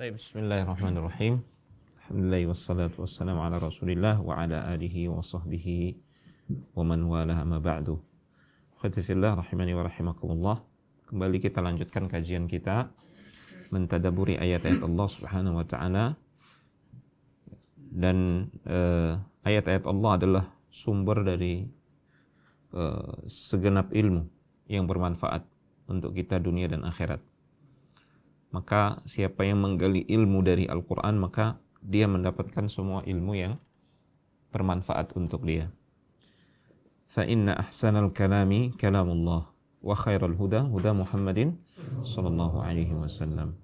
Baik, bismillahirrahmanirrahim. Alhamdulillah wassalatu wassalamu ala Rasulillah wa ala alihi wa sahbihi wa man walaha ma ba'du. Khatifillah rahimani wa rahimakumullah. Kembali kita lanjutkan kajian kita mentadaburi ayat-ayat Allah Subhanahu wa taala. Dan ayat-ayat Allah adalah sumber dari segenap ilmu yang bermanfaat untuk kita dunia dan akhirat. Maka siapa yang menggali ilmu dari Al-Quran, maka dia mendapatkan semua ilmu yang bermanfaat untuk dia. Fa inna ahsanal kalami kalamullah wa khairal huda huda Muhammadin sallallahu alaihi wasallam.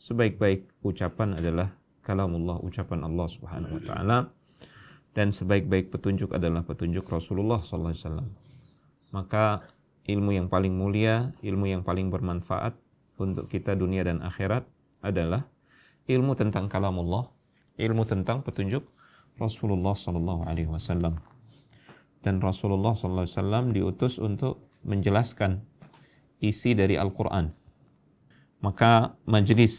Sebaik-baik ucapan adalah kalamullah, ucapan Allah Subhanahu wa taala, dan sebaik-baik petunjuk adalah petunjuk Rasulullah sallallahu alaihi wasallam. Maka ilmu yang paling mulia, ilmu yang paling bermanfaat untuk kita dunia dan akhirat adalah ilmu tentang kalamullah, ilmu tentang petunjuk Rasulullah sallallahu alaihi wasallam. Dan Rasulullah sallallahu alaihi wasallam diutus untuk menjelaskan isi dari Al-Qur'an. Maka majelis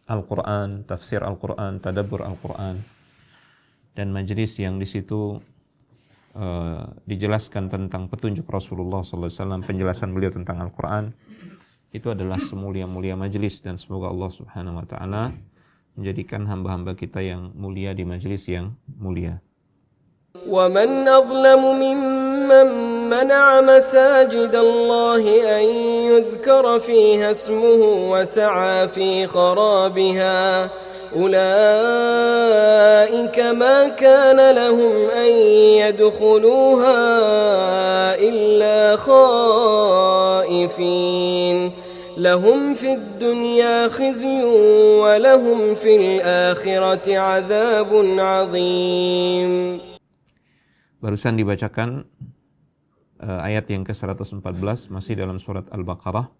Al-Qur'an, tafsir Al-Qur'an, tadabbur Al-Qur'an, dan majelis yang di situ dijelaskan tentang petunjuk Rasulullah sallallahu alaihi wasallam, penjelasan beliau tentang Al-Qur'an, itu adalah semulia-mulia majelis, dan semoga Allah Subhanahu wa taala menjadikan hamba-hamba kita yang mulia di majelis yang mulia. وَمَنْ أَظْلَمُ مِمَّنْ مَنَعَ مَسَاجِدَ اللَّهِ أَنْ يُذْكَرَ فِيهَا اسْمُهُ وَسَعَى فِي خَرَابِهَا أُولَئِكَ مَا كَانَ لَهُمْ أَنْ يَدْخُلُوهَا إِلَّا خَائِفِينَ لَهُمْ فِي الدُّنْيَا خِزْيٌ وَلَهُمْ فِي الْآخِرَةِ عَذَابٌ عَظِيمٌ. Barusan dibacakan ayat yang ke-114 masih dalam surat Al-Baqarah.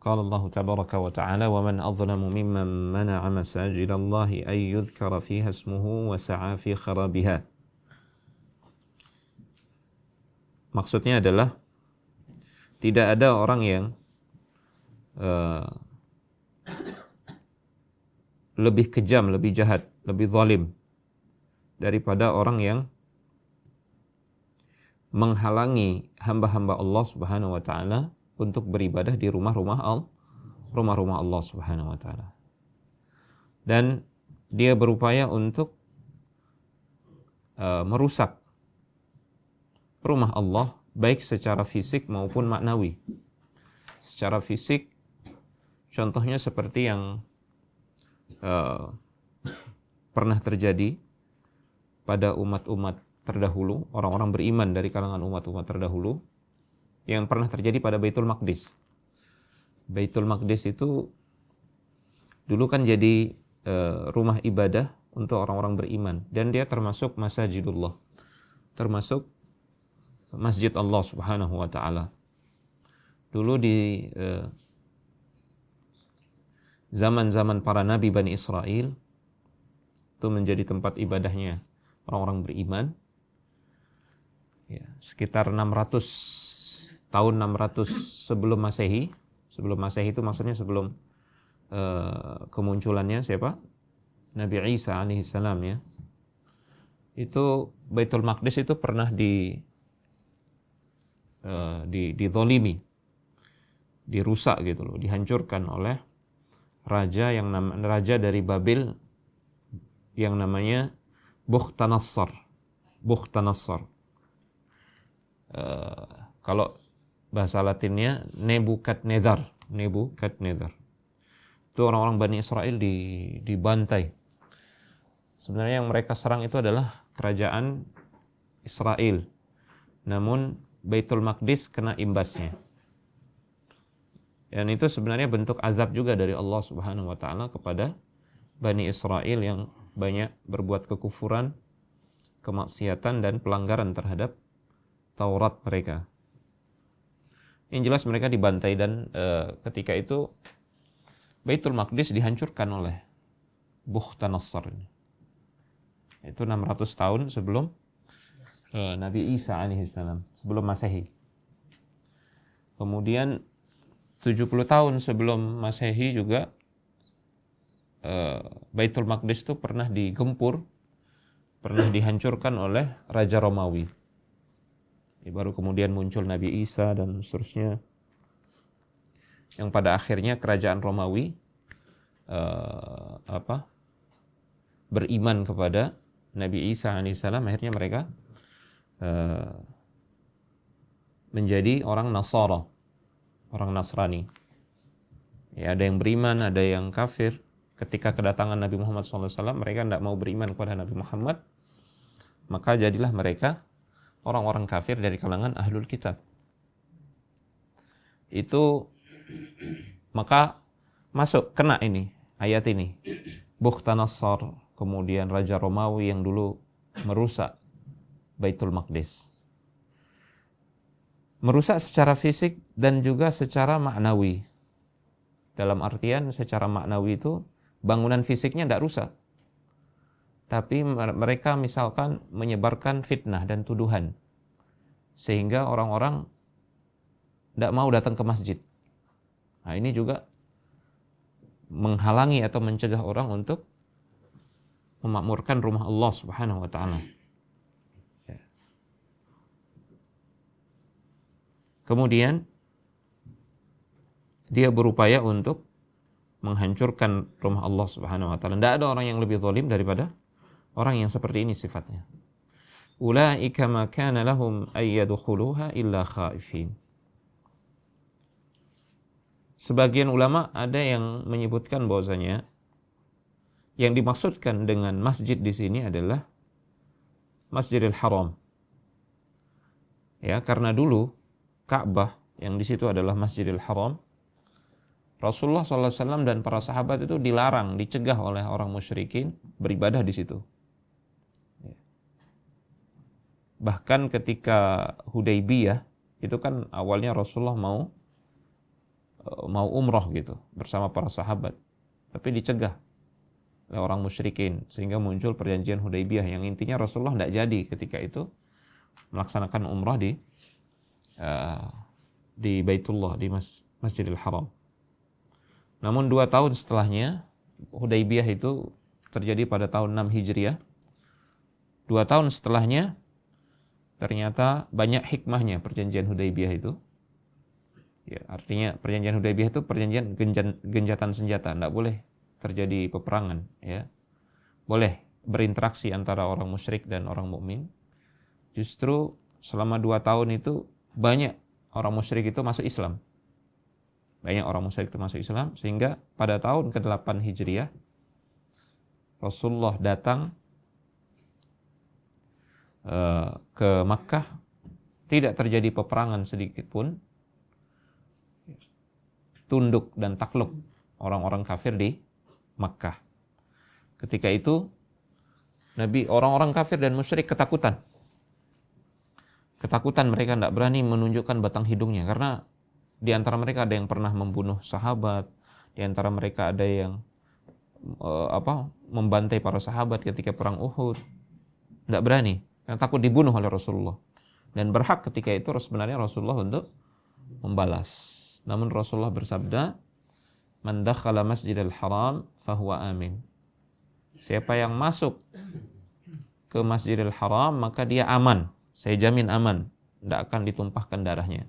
Qala Allah tabaraka wa ta'ala wa man adhlamu mimman mana'a masajidallahi ay yudhkara fiha ismuhu wa sa'a fi kharabiha. Maksudnya adalah tidak ada orang yang lebih kejam, lebih jahat, lebih zalim daripada orang yang menghalangi hamba-hamba Allah Subhanahu wa taala untuk beribadah di rumah-rumah Allah Subhanahu wa taala. Dan dia berupaya untuk merusak rumah Allah baik secara fisik maupun maknawi. Secara fisik contohnya seperti yang pernah terjadi pada umat-umat terdahulu, orang-orang beriman dari kalangan umat-umat terdahulu, yang pernah terjadi pada Baitul Maqdis. Baitul Maqdis itu dulu kan jadi rumah ibadah untuk orang-orang beriman, dan dia termasuk masajidullah, termasuk masjid Allah Subhanahu wa taala. Dulu di zaman-zaman para nabi Bani Israel itu menjadi tempat ibadahnya orang-orang beriman. Ya, sekitar 600 sebelum Masehi. Sebelum Masehi itu maksudnya sebelum kemunculannya siapa? Nabi Isa alaihissalam, ya. Itu Baitul Maqdis itu pernah dizolimi, dirusak gitu loh, dihancurkan oleh raja dari Babil yang namanya Bukhtanasar. Kalau bahasa Latinnya Nebukadnezar. Itu orang-orang Bani Israel dibantai. Sebenarnya yang mereka serang itu adalah kerajaan Israel, namun Baitul Maqdis kena imbasnya. Dan itu sebenarnya bentuk azab juga dari Allah Subhanahu wa taala kepada Bani Israel yang banyak berbuat kekufuran, kemaksiatan, dan pelanggaran terhadap Taurat mereka. Yang jelas mereka dibantai, dan ketika itu Baitul Maqdis dihancurkan oleh Bukhtanasar. Itu 600 tahun sebelum Nabi Isa alaihissalam, sebelum Masehi. Kemudian 70 tahun sebelum Masehi juga Baitul Maqdis itu pernah digempur, pernah dihancurkan oleh Raja Romawi. Baru kemudian muncul Nabi Isa dan seterusnya, yang pada akhirnya kerajaan Romawi beriman kepada Nabi Isa alaihissalam. Akhirnya mereka menjadi orang Nasara, orang Nasrani. Ya, ada yang beriman, ada yang kafir. Ketika kedatangan Nabi Muhammad SAW, mereka tidak mau beriman kepada Nabi Muhammad, maka jadilah mereka orang-orang kafir dari kalangan Ahlul Kitab. Itu maka masuk kena ini ayat ini. Bukhtanasar, kemudian Raja Romawi yang dulu merusak Baitul Maqdis. Merusak secara fisik dan juga secara maknawi. Dalam artian secara maknawi itu bangunan fisiknya tidak rusak, tapi mereka misalkan menyebarkan fitnah dan tuduhan, sehingga orang-orang tidak mau datang ke masjid. Nah, ini juga menghalangi atau mencegah orang untuk memakmurkan rumah Allah Subhanahu wa taala. Kemudian dia berupaya untuk menghancurkan rumah Allah Subhanahu wa taala. Tidak ada orang yang lebih zalim daripada orang yang seperti ini sifatnya. Ulaika ma kana lahum ay yadkhuluha illa khaifin. Sebagian ulama ada yang menyebutkan bahwasanya yang dimaksudkan dengan masjid di sini adalah Masjidil Haram. Ya, karena dulu Ka'bah yang di situ adalah Masjidil Haram. Rasulullah SAW dan para sahabat itu dilarang, dicegah oleh orang musyrikin beribadah di situ. Bahkan ketika Hudaybiyah itu kan awalnya Rasulullah mau umroh gitu bersama para sahabat, tapi dicegah oleh orang musyrikin sehingga muncul perjanjian Hudaybiyah yang intinya Rasulullah tidak jadi ketika itu melaksanakan umrah di Baitullah, di Masjidil Haram. Namun 2 tahun setelahnya, Hudaybiyah itu terjadi pada tahun 6 Hijriah. 2 tahun setelahnya ternyata banyak hikmahnya perjanjian Hudaybiyah itu. Ya, artinya perjanjian Hudaybiyah itu perjanjian gencatan senjata, tidak boleh terjadi peperangan, ya. Boleh berinteraksi antara orang musyrik dan orang mukmin. Justru selama 2 tahun itu banyak orang musyrik itu masuk Islam. Banyak orang musyrik itu masuk Islam, sehingga pada tahun ke-8 Hijriah Rasulullah datang ke Makkah, tidak terjadi peperangan sedikit pun, tunduk dan takluk orang-orang kafir di Makkah. Ketika itu orang-orang kafir dan musyrik ketakutan. Ketakutan, mereka tidak berani menunjukkan batang hidungnya, karena di antara mereka ada yang pernah membunuh sahabat, di antara mereka ada yang membantai para sahabat ketika perang Uhud. Tidak berani, karena takut dibunuh oleh Rasulullah. Dan berhak ketika itu sebenarnya Rasulullah untuk membalas. Namun Rasulullah bersabda, "Man dakhala Masjidil Haram fahuwa amin." Siapa yang masuk ke Masjidil Haram maka dia aman. Saya jamin aman, tidak akan ditumpahkan darahnya.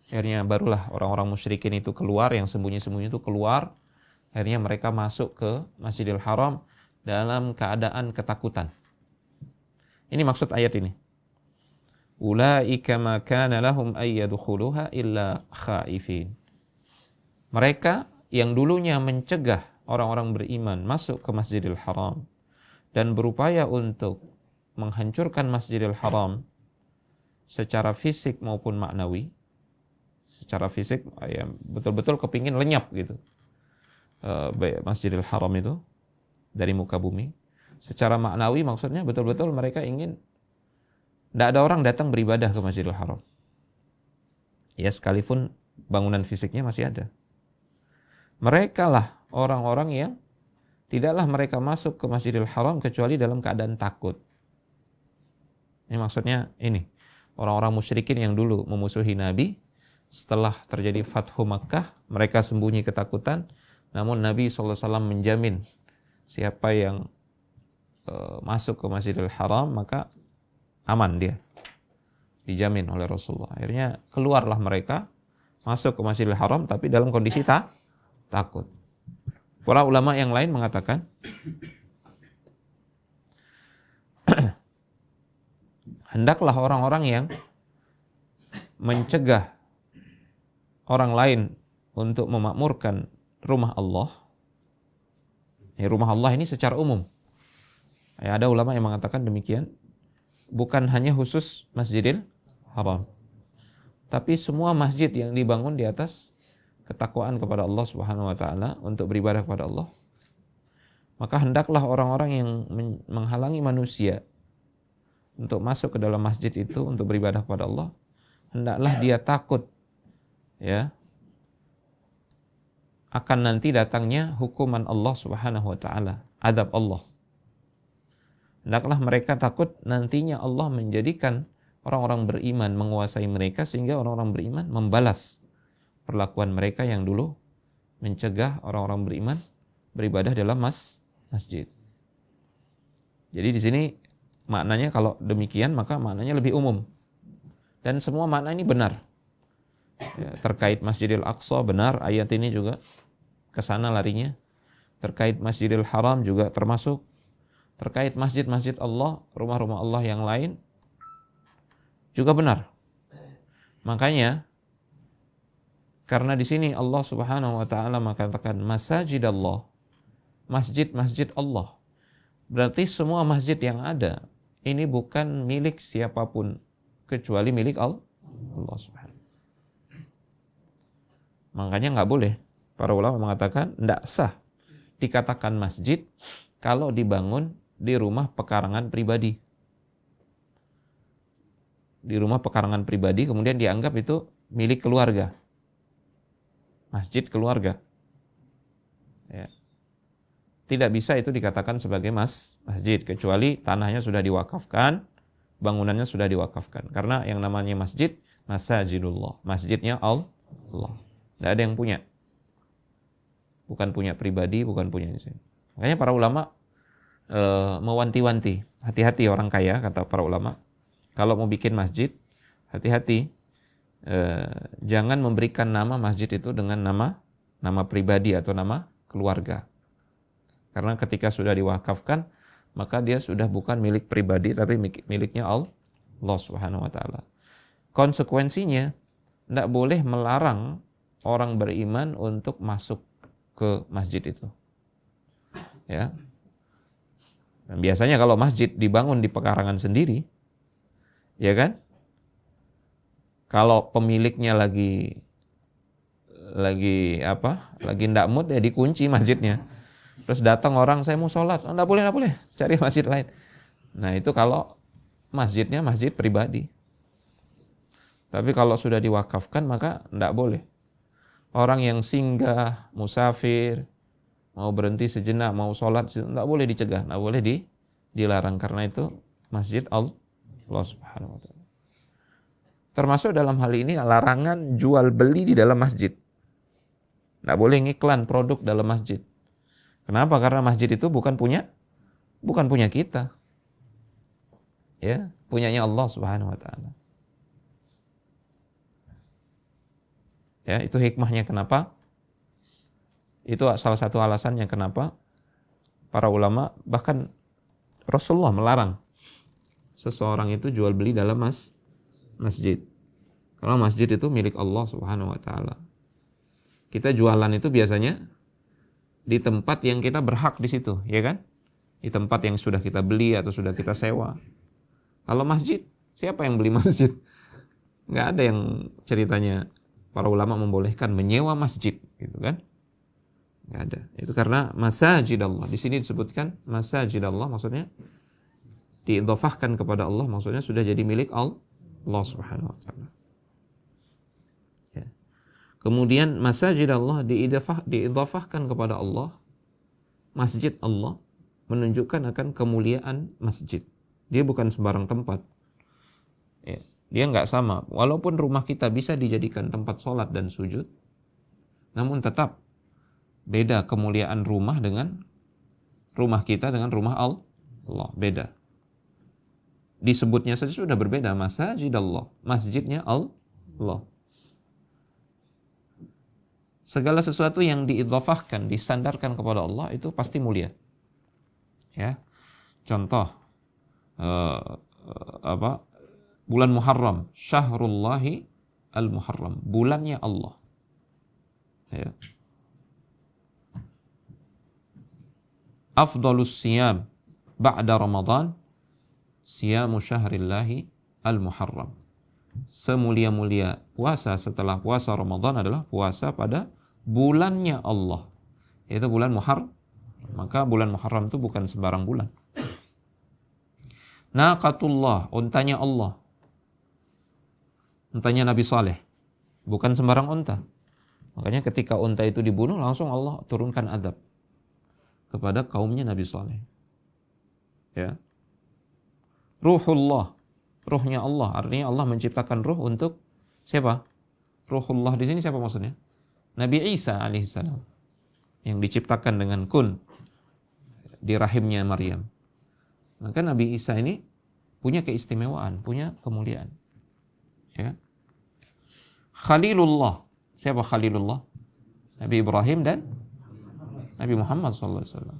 Akhirnya barulah orang-orang musyrikin itu keluar, yang sembunyi-sembunyi itu keluar. Akhirnya mereka masuk ke Masjidil Haram dalam keadaan ketakutan. Ini maksud ayat ini. Ulaika ma kana lahum ay yadkhuluha illa khaifin. Mereka yang dulunya mencegah orang-orang beriman masuk ke Masjidil Haram dan berupaya untuk menghancurkan Masjidil Haram secara fisik maupun maknawi. Secara fisik ya, betul-betul kepingin lenyap gitu Masjidil Haram itu dari muka bumi. Secara maknawi maksudnya betul-betul mereka ingin tidak ada orang datang beribadah ke Masjidil Haram. Ya, sekalipun bangunan fisiknya masih ada. Mereka lah orang-orang yang tidaklah mereka masuk ke Masjidil Haram kecuali dalam keadaan takut. Ini maksudnya ini, orang-orang musyrikin yang dulu memusuhi Nabi, setelah terjadi Fathu Makkah, mereka sembunyi ketakutan, Namun Nabi SAW menjamin siapa yang masuk ke Masjidil Haram maka aman dia, dijamin oleh Rasulullah. Akhirnya keluarlah mereka masuk ke Masjidil Haram tapi dalam kondisi takut. Para ulama yang lain mengatakan hendaklah orang-orang yang mencegah orang lain untuk memakmurkan rumah Allah. Rumah Allah ini secara umum. Ada ulama yang mengatakan demikian. Bukan hanya khusus Masjidil Haram, tapi semua masjid yang dibangun di atas ketakwaan kepada Allah Subhanahu wa taala untuk beribadah kepada Allah, maka hendaklah orang-orang yang menghalangi manusia untuk masuk ke dalam masjid itu untuk beribadah kepada Allah, hendaklah dia takut ya akan nanti datangnya hukuman Allah Subhanahu wa taala, azab Allah. Hendaklah mereka takut nantinya Allah menjadikan orang-orang beriman menguasai mereka sehingga orang-orang beriman membalas perlakuan mereka yang dulu mencegah orang-orang beriman beribadah dalam masjid. Jadi di sini maknanya kalau demikian maka maknanya lebih umum. Dan semua makna ini benar. Ya, terkait Masjidil Aqsa benar, ayat ini juga ke sana larinya. Terkait Masjidil Haram juga termasuk. Terkait masjid-masjid Allah, rumah-rumah Allah yang lain juga benar. Makanya karena di sini Allah Subhanahu wa taala mengatakan masajid Allah, masjid-masjid Allah. Berarti semua masjid yang ada ini bukan milik siapapun kecuali milik Allah Subhanahu. Makanya nggak boleh, para ulama mengatakan tidak sah dikatakan masjid kalau dibangun di rumah pekarangan pribadi. Di rumah pekarangan pribadi kemudian dianggap itu milik keluarga. Masjid keluarga. Ya. Tidak bisa itu dikatakan sebagai masjid kecuali tanahnya sudah diwakafkan, bangunannya sudah diwakafkan. Karena yang namanya masjid, masajidullah, masjidnya Allah. Tidak ada yang punya. Bukan punya pribadi, bukan punya di sini. Makanya para ulama mewanti-wanti, hati-hati orang kaya, kata para ulama, kalau mau bikin masjid, hati-hati, jangan memberikan nama masjid itu dengan nama pribadi atau nama keluarga. Karena ketika sudah diwakafkan, maka dia sudah bukan milik pribadi, tapi miliknya Allah Subhanahu wa taala. Konsekuensinya, tidak boleh melarang orang beriman untuk masuk ke masjid itu. Ya. Dan biasanya kalau masjid dibangun di pekarangan sendiri, ya kan? Kalau pemiliknya lagi ndak mood ya dikunci masjidnya. Terus datang orang, saya mau sholat, ndak boleh, cari masjid lain. Nah itu kalau masjidnya masjid pribadi. Tapi kalau sudah diwakafkan maka ndak boleh. Orang yang singgah, musafir, mau berhenti sejenak, mau sholat, tidak boleh dicegah, tidak boleh dilarang. Karena itu masjid Allah Subhanahu wa ta'ala. Termasuk dalam hal ini larangan jual beli di dalam masjid. Tidak boleh ngiklan produk dalam masjid. Kenapa? Karena masjid itu bukan punya kita. Ya, punyanya Allah Subhanahu wa ta'ala. Ya, itu hikmahnya kenapa? Itu salah satu alasannya kenapa para ulama, bahkan Rasulullah melarang seseorang itu jual beli dalam masjid. Kalau masjid itu milik Allah Subhanahu wa taala. Kita jualan itu biasanya di tempat yang kita berhak di situ, ya kan? Di tempat yang sudah kita beli atau sudah kita sewa. Kalau masjid, siapa yang beli masjid? Nggak ada yang ceritanya para ulama membolehkan menyewa masjid, gitu kan? Nggak ada. Itu karena masajid Allah. Di sini disebutkan masajid Allah, maksudnya diidhafahkan kepada Allah, maksudnya sudah jadi milik Allah Subhanahu wa taala. Ya. Kemudian masajid Allah diidhafahkan kepada Allah, masjid Allah, menunjukkan akan kemuliaan masjid. Dia bukan sembarang tempat. Ya. Dia nggak sama. Walaupun rumah kita bisa dijadikan tempat sholat dan sujud, namun tetap Beda kemuliaan rumah kita dengan rumah Allah. Beda. Disebutnya saja sudah berbeda. Masajidallah. Masjidnya Allah. Segala sesuatu yang diidhafahkan, disandarkan kepada Allah itu pasti mulia. Ya. Contoh bulan Muharram, Syahrullahi al-Muharram, bulannya Allah. Ya. Afdalus siyam ba'da Ramadan siyamu syahrillahi al-Muharram. Semulia-mulia puasa setelah puasa Ramadan adalah puasa pada bulannya Allah, yaitu bulan Muharram. Maka bulan Muharram itu bukan sembarang bulan. Naqatullah, untanya Allah, untanya Nabi Saleh, bukan sembarang unta. Makanya ketika unta itu dibunuh, langsung Allah turunkan azab kepada kaumnya Nabi Saleh. Ya. Ruhullah, ruhnya Allah, artinya Allah menciptakan ruh untuk siapa? Ruhullah di sini siapa maksudnya? Nabi Isa alaihissalam yang diciptakan dengan kun di rahimnya Maryam. Maka Nabi Isa ini punya keistimewaan, punya kemuliaan. Ya. Khalilullah, siapa Khalilullah? Nabi Ibrahim dan Nabi Muhammad SAW.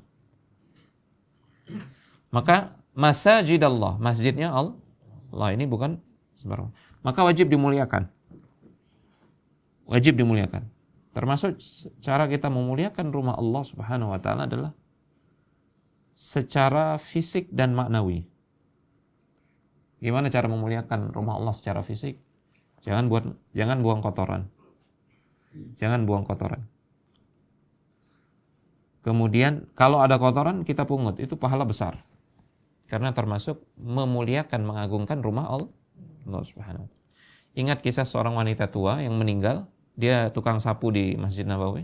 Maka masajidallah, masjidnya Allah ini bukan sembarang. Maka wajib dimuliakan. Wajib dimuliakan. Termasuk cara kita memuliakan rumah Allah Subhanahu wa taala adalah secara fisik dan maknawi. Gimana cara memuliakan rumah Allah secara fisik? Jangan buang kotoran. Jangan buang kotoran. Kemudian kalau ada kotoran kita pungut, itu pahala besar. Karena termasuk memuliakan, mengagungkan rumah Allah Subhanahu wa taala. Ingat kisah seorang wanita tua yang meninggal, dia tukang sapu di Masjid Nabawi.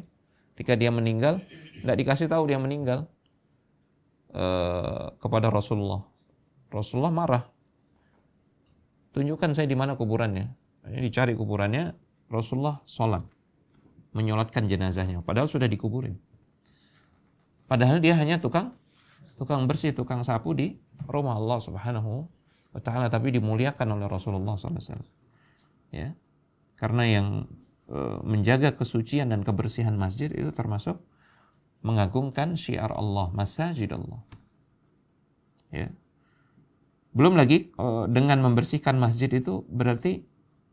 Ketika dia meninggal, tidak dikasih tahu dia meninggal kepada Rasulullah. Rasulullah marah. Tunjukkan saya di mana kuburannya. Dicari kuburannya, Rasulullah sholat, menyolatkan jenazahnya. Padahal sudah dikuburin. Padahal dia hanya tukang bersih, tukang sapu di rumah Allah Subhanahu wa taala, tapi dimuliakan oleh Rasulullah SAW. Ya, karena yang menjaga kesucian dan kebersihan masjid itu termasuk mengagungkan syiar Allah, masajid Allah. Ya. Belum lagi dengan membersihkan masjid itu berarti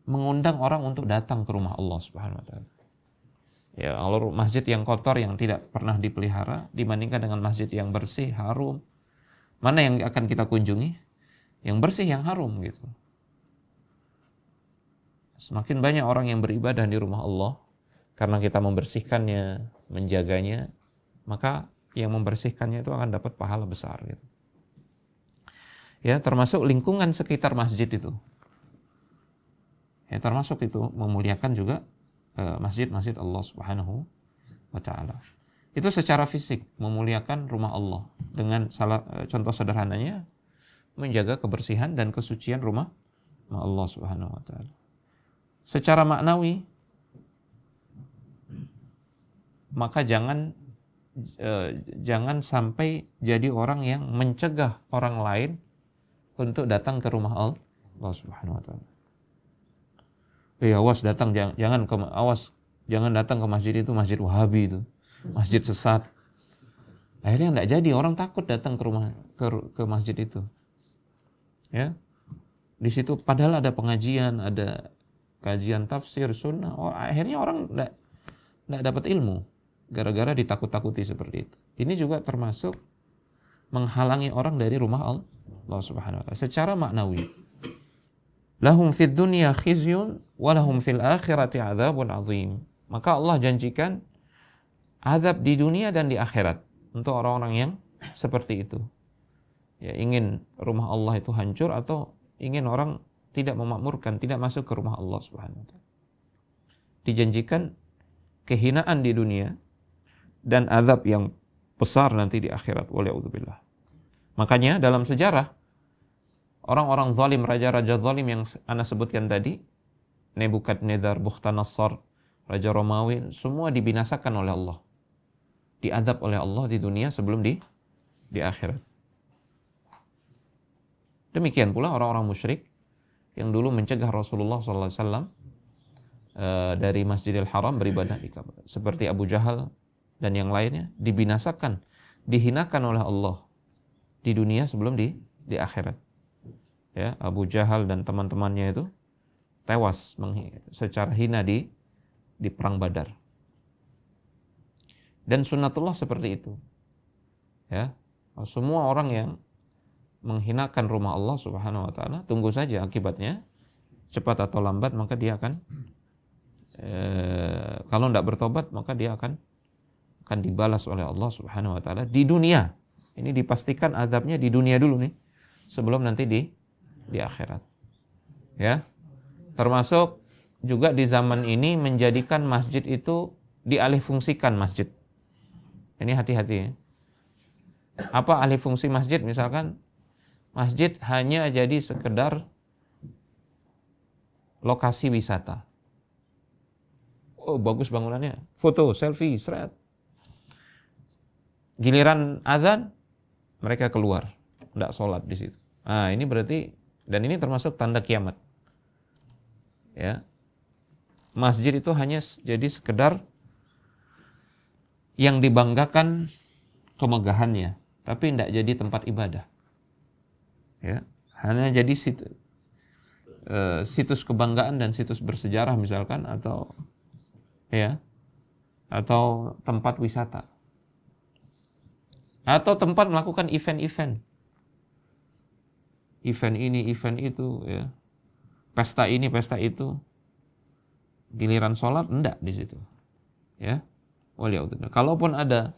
mengundang orang untuk datang ke rumah Allah Subhanahu wa taala. Ya, kalau masjid yang kotor yang tidak pernah dipelihara dibandingkan dengan masjid yang bersih, harum, mana yang akan kita kunjungi? Yang bersih, yang harum gitu. Semakin banyak orang yang beribadah di rumah Allah karena kita membersihkannya, menjaganya, maka yang membersihkannya itu akan dapat pahala besar gitu. Ya, termasuk lingkungan sekitar masjid itu. Ya, termasuk itu memuliakan juga masjid-masjid Allah Subhanahu wa taala. Itu secara fisik memuliakan rumah Allah dengan contoh sederhananya menjaga kebersihan dan kesucian rumah Allah Subhanahu wa taala. Secara maknawi maka jangan sampai jadi orang yang mencegah orang lain untuk datang ke rumah Allah Subhanahu wa taala. Awas datang jangan datang ke masjid itu, masjid Wahabi itu, masjid sesat. Akhirnya enggak jadi, orang takut datang ke masjid itu. Ya. Di situ padahal ada pengajian, ada kajian tafsir sunnah. Akhirnya orang enggak dapat ilmu gara-gara ditakut-takuti seperti itu. Ini juga termasuk menghalangi orang dari rumah Allah Subhanahu wa taala secara maknawi. Lahum fid dunya khizyun wa lahum fil akhirati adzabun azim. Maka Allah janjikan azab di dunia dan di akhirat untuk orang-orang yang seperti itu. Ya, ingin rumah Allah itu hancur atau ingin orang tidak memakmurkan, tidak masuk ke rumah Allah Subhanahu wa taala. Dijanjikan kehinaan di dunia dan azab yang besar nanti di akhirat. Waliyadzubillah. Makanya dalam sejarah orang-orang zalim, raja-raja zalim yang ana sebutkan tadi, Nebukadnezar, Bukhtanasar, Raja Romawi, semua dibinasakan oleh Allah. diadab oleh Allah di dunia sebelum di akhirat. Demikian pula orang-orang musyrik yang dulu mencegah Rasulullah SAW dari Masjidil Haram beribadah di Ka'bah, seperti Abu Jahal dan yang lainnya, dibinasakan, dihinakan oleh Allah di dunia sebelum di akhirat. Ya, Abu Jahal dan teman-temannya itu tewas secara hina di perang Badar. Dan sunnatullah seperti itu. Ya, semua orang yang menghinakan rumah Allah Subhanahu wa taala, tunggu saja akibatnya, cepat atau lambat, maka dia akan kalau tidak bertobat, maka dia akan dibalas oleh Allah Subhanahu wa taala di dunia. Ini dipastikan azabnya di dunia dulu nih, sebelum nanti di akhirat. Ya. Termasuk juga di zaman ini menjadikan masjid itu dialihfungsikan masjid. Ini hati-hati ya. Apa alih fungsi masjid? Misalkan masjid hanya jadi sekedar lokasi wisata. Oh, bagus bangunannya. Foto, selfie, seret. Giliran azan, mereka keluar. Tidak sholat di situ. Nah, ini berarti, dan ini termasuk tanda kiamat. Ya. Masjid itu hanya jadi sekedar yang dibanggakan kemegahannya, tapi tidak jadi tempat ibadah. Ya, hanya jadi situs kebanggaan dan situs bersejarah misalkan, atau tempat wisata, atau tempat melakukan event ini, event itu, ya, pesta ini, pesta itu. Giliran sholat enggak di situ, ya. Waliyahudzubillah. Kalaupun ada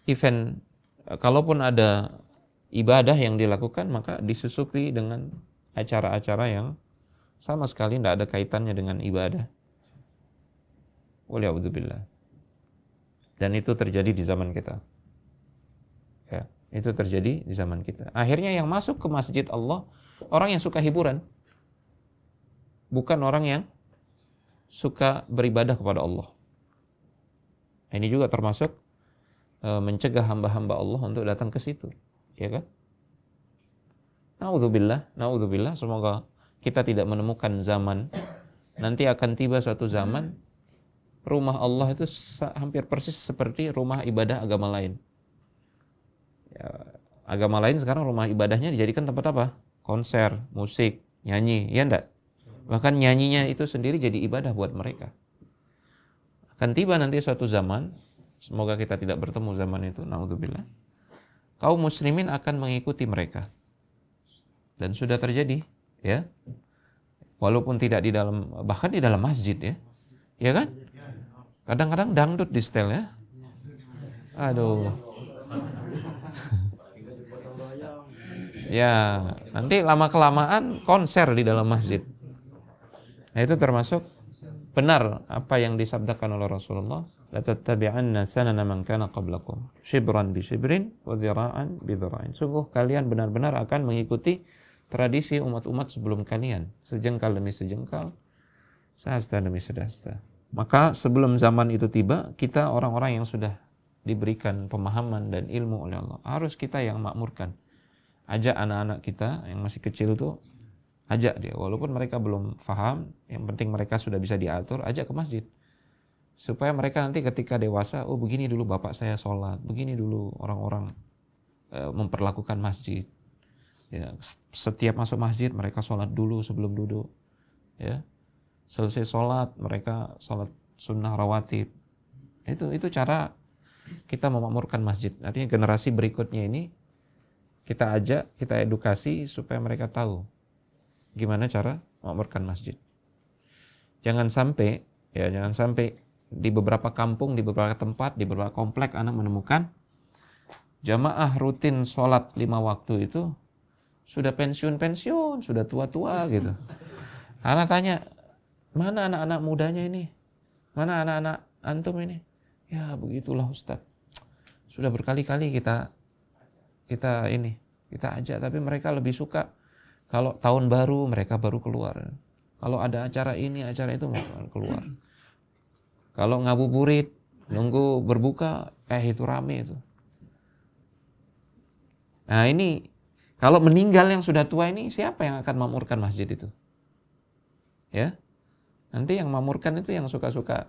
event, kalaupun ada ibadah yang dilakukan, maka disusupi dengan acara-acara yang sama sekali tidak ada kaitannya dengan ibadah. Waliyahudzubillah. Dan itu terjadi di zaman kita. Ya, itu terjadi di zaman kita. Akhirnya yang masuk ke masjid Allah orang yang suka hiburan, bukan orang yang suka beribadah kepada Allah. Ini juga termasuk mencegah hamba-hamba Allah untuk datang ke situ, ya kan? Naudzubillah, semoga kita tidak menemukan zaman nanti akan tiba suatu zaman rumah Allah itu hampir persis seperti rumah ibadah agama lain. Ya, agama lain sekarang rumah ibadahnya dijadikan tempat apa? Konser, musik, nyanyi, ya enggak? Bahkan nyanyinya itu sendiri jadi ibadah buat mereka. Akan tiba nanti suatu zaman, semoga kita tidak bertemu zaman itu, naudzubillah, kaum muslimin akan mengikuti mereka. Dan sudah terjadi, ya. Walaupun tidak di dalam, bahkan di dalam masjid, ya. Ya kan? Kadang-kadang dangdut di setel, ya. Aduh. Ya, nanti lama-kelamaan konser di dalam masjid. Nah, itu termasuk benar apa yang disabdakan oleh Rasulullah, la tattabi'anna sanana man kana qablakum shibran bi shibrin wa dhira'an bi dhira'in. Sungguh kalian benar-benar akan mengikuti tradisi umat-umat sebelum kalian, sejengkal demi sejengkal, sehasta demi sehasta. Maka sebelum zaman itu tiba, kita orang-orang yang sudah diberikan pemahaman dan ilmu oleh Allah, harus kita yang makmurkan. Ajak anak-anak kita yang masih kecil tuh, ajak dia, walaupun mereka belum paham, yang penting mereka sudah bisa diatur, ajak ke masjid. Supaya mereka nanti ketika dewasa, oh begini dulu bapak saya sholat, begini dulu orang-orang memperlakukan masjid. Ya, setiap masuk masjid mereka sholat dulu sebelum duduk. Ya, selesai sholat mereka sholat sunnah rawatib. Itu cara kita memakmurkan masjid. Artinya generasi berikutnya ini kita ajak, kita edukasi supaya mereka tahu gimana cara memakmurkan masjid. Jangan sampai di beberapa kampung, di beberapa tempat, di beberapa komplek anak menemukan jamaah rutin sholat 5 waktu itu sudah pensiun, sudah tua-tua gitu. Anak tanya, mana anak-anak mudanya ini? Mana anak-anak antum ini? Ya begitulah Ustaz. Sudah berkali-kali kita ajak, tapi mereka lebih suka kalau tahun baru mereka baru keluar. Kalau ada acara ini, acara itu mereka keluar. Kalau ngabuburit, nunggu berbuka, itu rame itu. Nah ini, kalau meninggal yang sudah tua ini, siapa yang akan makmurkan masjid itu? Ya, nanti yang makmurkan itu yang suka-suka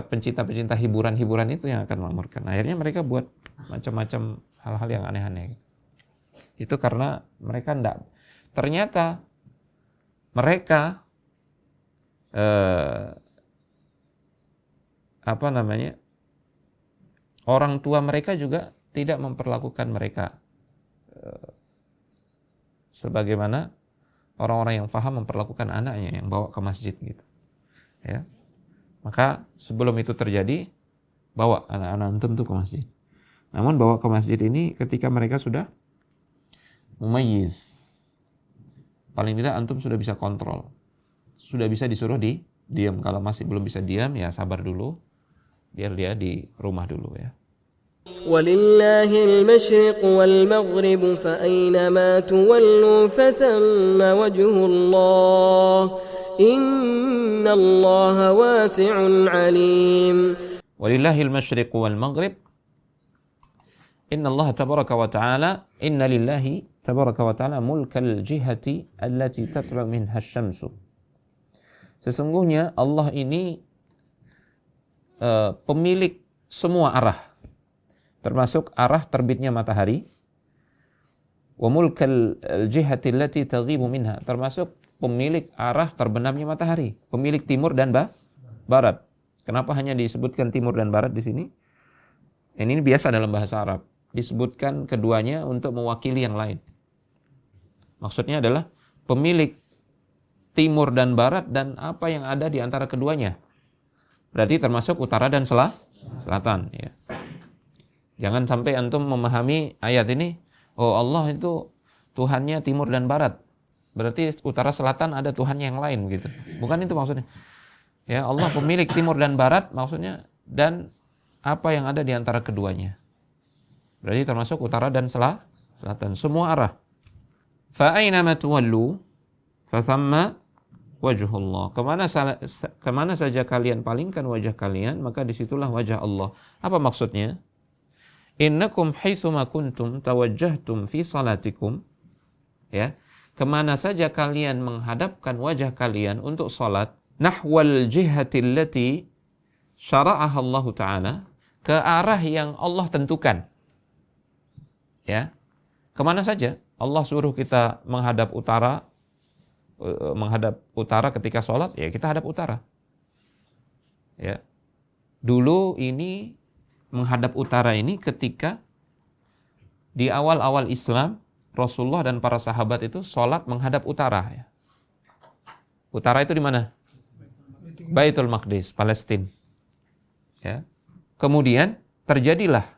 pencinta-pencinta hiburan-hiburan itu yang akan makmurkan. Akhirnya mereka buat macam-macam hal-hal yang aneh-aneh. Itu karena mereka ternyata mereka orang tua mereka juga tidak memperlakukan mereka sebagaimana orang-orang yang faham memperlakukan anaknya yang bawa ke masjid gitu. Ya. Maka sebelum itu terjadi, bawa anak-anak antum tuh ke masjid. Namun bawa ke masjid ini ketika mereka sudah mumayyiz. Paling tidak antum sudah bisa kontrol. Sudah bisa disuruh diam. Kalau masih belum bisa diam, ya sabar dulu. Biar dia di rumah dulu ya. ولله المشرق والمغرب فأينما تولوا فثم وجه الله إن الله واسع عليم. ولله المشرق والمغرب إن الله تبارك وتعالى إن لله تبارك وتعالى ملك الجهة التي تطلع منها الشمس. Sesungguhnya Allah ini pemilik semua arah, termasuk arah terbitnya matahari. Wa mulkal jihati allati taghibu minha, termasuk pemilik arah terbenamnya matahari, pemilik timur dan barat. Kenapa hanya disebutkan timur dan barat di sini? Ini biasa dalam bahasa Arab, disebutkan keduanya untuk mewakili yang lain. Maksudnya adalah pemilik timur dan barat dan apa yang ada di antara keduanya. Berarti termasuk utara dan selatan ya. Jangan sampai antum memahami ayat ini, oh Allah itu Tuhannya timur dan barat. Berarti utara selatan ada Tuhan yang lain gitu. Bukan itu maksudnya. Ya, Allah pemilik timur dan barat maksudnya, dan apa yang ada di antara keduanya. Berarti termasuk utara dan selatan, semua arah. Fa aina ma tuwallu fa thamma wajhullah. Kemana saja kalian palingkan wajah kalian, maka disitulah wajah Allah. Apa maksudnya? Innakum haitsuma kuntum tawajjahtum fi salatikum. Ya, kemana saja kalian menghadapkan wajah kalian untuk salat, nahwal jihati allati syara'aha Allah Ta'ala, ke arah yang Allah tentukan. Ya, kemana saja Allah suruh kita menghadap utara ketika sholat, ya kita hadap utara. Ya, dulu ini menghadap utara ini ketika di awal-awal Islam, Rasulullah dan para sahabat itu sholat menghadap utara. Ya. Utara itu di mana? Baitul Maqdis, Palestina. Ya. Kemudian terjadilah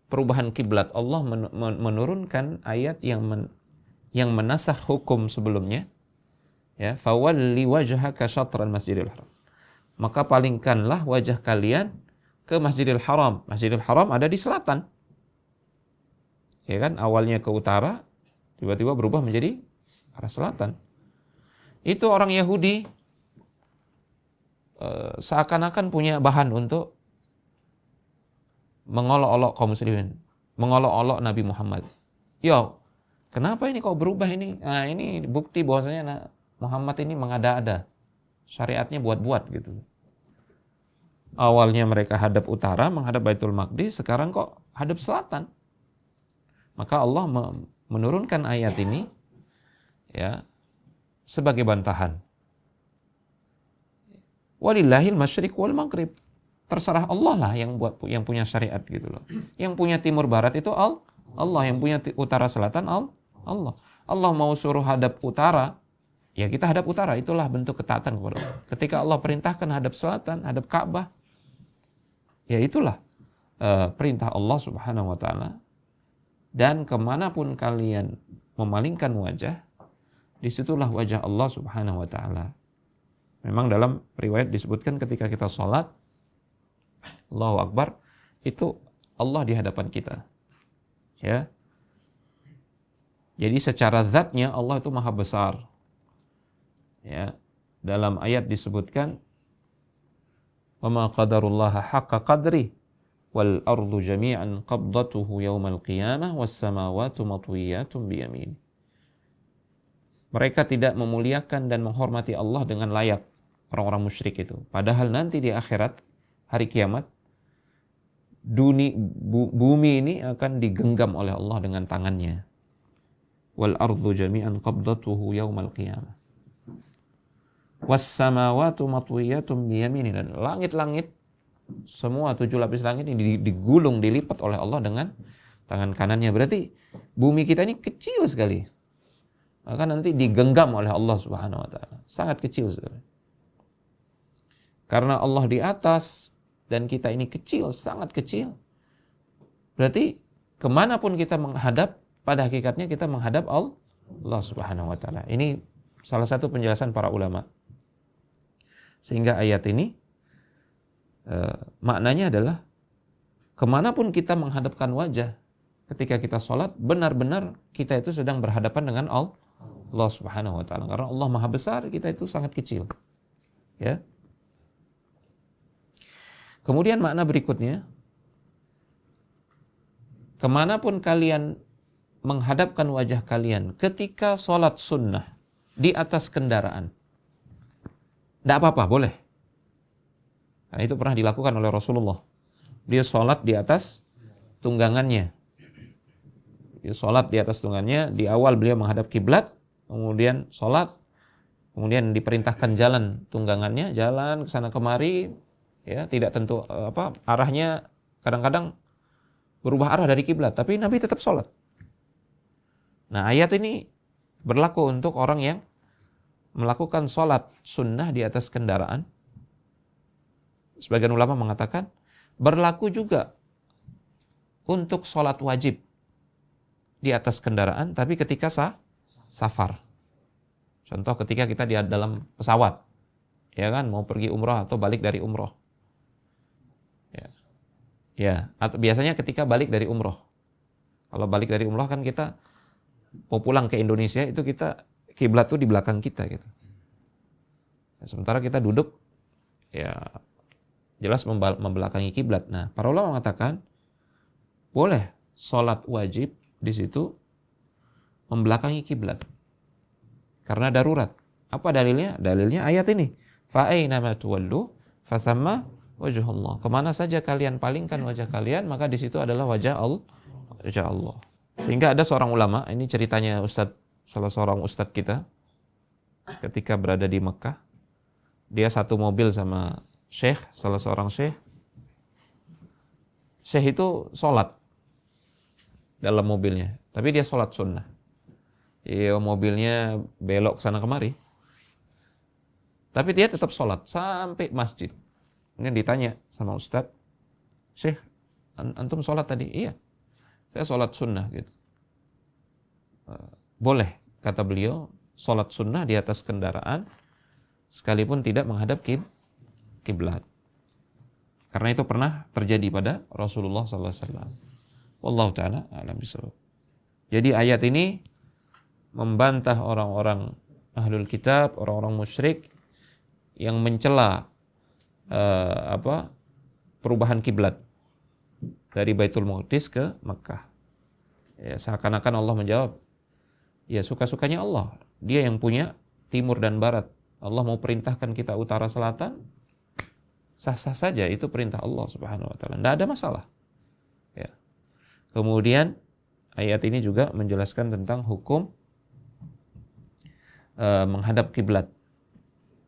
perubahan kiblat. Allah menurunkan ayat yang menasakh hukum sebelumnya. Ya, fawalli wajhaka syatral Masjidil Haram. Maka palingkanlah wajah kalian ke Masjidil Haram. Masjidil Haram ada di selatan. Ya kan, awalnya ke utara, tiba-tiba berubah menjadi arah selatan. Itu orang Yahudi seakan-akan punya bahan untuk mengolok-olok kaum muslimin, mengolok-olok Nabi Muhammad. Yo, kenapa ini kok berubah ini? Nah, ini bukti bahwasanya Muhammad ini mengada-ada. Syariatnya buat-buat gitu. Awalnya mereka hadap utara, menghadap Baitul Maqdis, sekarang kok hadap selatan. Maka Allah menurunkan ayat ini ya sebagai bantahan. Walillahil masyriq wal maghrib. Terserah Allah lah yang punya syariat gitu loh. Yang punya timur barat itu Allah, yang punya utara selatan Allah. Allah mau suruh hadap utara, ya kita hadap utara, itulah bentuk ketaatan kepada Allah. Ketika Allah perintahkan hadap selatan, hadap Ka'bah, ya itulah perintah Allah Subhanahu wa taala. Dan kemanapun kalian memalingkan wajah, disitulah wajah Allah Subhanahu wa taala. Memang dalam riwayat disebutkan ketika kita sholat, Allahu Akbar, itu Allah di hadapan kita. Ya. Jadi secara zatnya Allah itu maha besar. Ya. Dalam ayat disebutkan, "Wa ma qadarullaha haqqa qadri." wal ardu jami'an qabdatuhu yaumal qiyamah was samawati matwiyatun biyamin. Mereka tidak memuliakan dan menghormati Allah dengan layak, orang-orang musyrik itu. Padahal nanti di akhirat, hari kiamat, bumi ini akan digenggam oleh Allah dengan tangannya. Wal ardu jami'an qabdatuhu yaumal qiyamah. Was samawati matwiyatun biyamini. Dan langit-langit, semua 7 lapis langit ini digulung, dilipat oleh Allah dengan tangan kanannya. Berarti bumi kita ini kecil sekali. Maka nanti digenggam oleh Allah Subhanahu wa taala. Sangat kecil sekali. Karena Allah di atas dan kita ini kecil, sangat kecil. Berarti kemanapun kita menghadap, pada hakikatnya kita menghadap Allah Subhanahu wa taala. Ini salah satu penjelasan para ulama. Sehingga ayat ini maknanya adalah kemanapun kita menghadapkan wajah ketika kita sholat, benar-benar kita itu sedang berhadapan dengan Allah Subhanahu wa taala. Karena Allah Maha Besar, kita itu sangat kecil. Ya. Kemudian makna berikutnya, kemanapun kalian menghadapkan wajah kalian ketika sholat sunnah di atas kendaraan, tidak apa-apa, boleh. Nah, itu pernah dilakukan oleh Rasulullah. Dia sholat di atas tunggangannya. Dia sholat di atas tunggangannya. Di awal beliau menghadap kiblat, kemudian sholat, kemudian diperintahkan jalan tunggangannya, jalan ke sana kemari, ya, tidak tentu arahnya, kadang-kadang berubah arah dari kiblat, tapi Nabi tetap sholat. Nah, ayat ini berlaku untuk orang yang melakukan sholat sunnah di atas kendaraan. Sebagian ulama mengatakan berlaku juga untuk sholat wajib di atas kendaraan, tapi ketika safar. Contoh ketika kita di dalam pesawat, ya kan, mau pergi umroh atau balik dari umroh. Ya, atau biasanya ketika balik dari umroh. Kalau balik dari umroh kan kita mau pulang ke Indonesia, itu kita kiblat tuh di belakang kita gitu. Ya, sementara kita duduk, ya jelas membelakangi kiblat. Nah, para ulama mengatakan boleh sholat wajib di situ membelakangi kiblat karena darurat. Apa dalilnya? Dalilnya ayat ini. Fa aina ma tuwallu fa thamma wajhullah. Kemana saja kalian palingkan wajah kalian, maka di situ adalah wajah Allah. Sehingga ada seorang ulama, ini ceritanya salah seorang ustadz kita ketika berada di Mekah. Dia satu mobil sama syekh, salah seorang syekh. Syekh itu sholat dalam mobilnya, tapi dia sholat sunnah. Iya, mobilnya belok sana kemari, tapi dia tetap sholat sampai masjid. Kemudian ditanya sama ustadz, Syekh, antum sholat tadi? Iya, saya sholat sunnah gitu. Boleh, kata beliau, sholat sunnah di atas kendaraan sekalipun tidak menghadap kiblat. Karena itu pernah terjadi pada Rasulullah SAW. Wallahu ta'ala a'lam bishawab. Jadi ayat ini membantah orang-orang ahlul kitab, orang-orang musyrik yang mencela perubahan kiblat dari Baitul Maqdis ke Makkah. Ya, seakan-akan Allah menjawab, ya suka-sukanya Allah. Dia yang punya timur dan barat. Allah mau perintahkan kita utara selatan, sah-sah saja, itu perintah Allah Subhanahu wa taala. Tidak ada masalah. Ya. Kemudian ayat ini juga menjelaskan tentang hukum menghadap kiblat.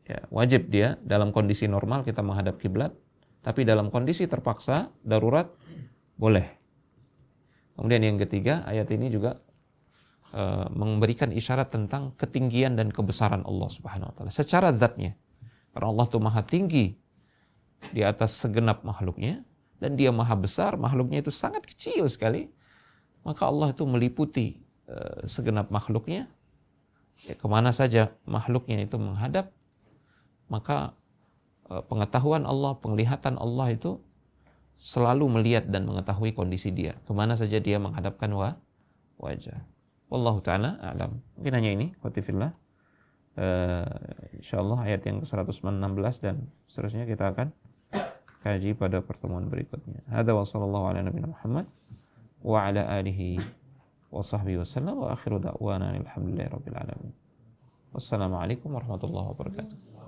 Ya, wajib dia dalam kondisi normal kita menghadap kiblat, tapi dalam kondisi terpaksa darurat boleh. Kemudian yang ketiga, ayat ini juga memberikan isyarat tentang ketinggian dan kebesaran Allah Subhanahu wa taala secara zatnya. Karena Allah itu maha tinggi di atas segenap makhluknya, dan dia maha besar, makhluknya itu sangat kecil sekali. Maka Allah itu meliputi segenap makhluknya. Ya, kemana saja makhluknya itu menghadap, maka pengetahuan Allah, penglihatan Allah itu selalu melihat dan mengetahui kondisi dia. Kemana saja dia menghadapkan wajah. Wallahu ta'ala a'lam. Mungkin hanya ini, watifillah. InsyaAllah ayat yang ke-116 dan seterusnya kita akan kaji pada pertemuan berikutnya. Hadza wa sallallahu ala nabiyina Muhammad wa ala alihi wa sahbihi wasallam wa akhiru da'wana alhamdulillahi rabbil alamin. Wassalamualaikum warahmatullahi wabarakatuh.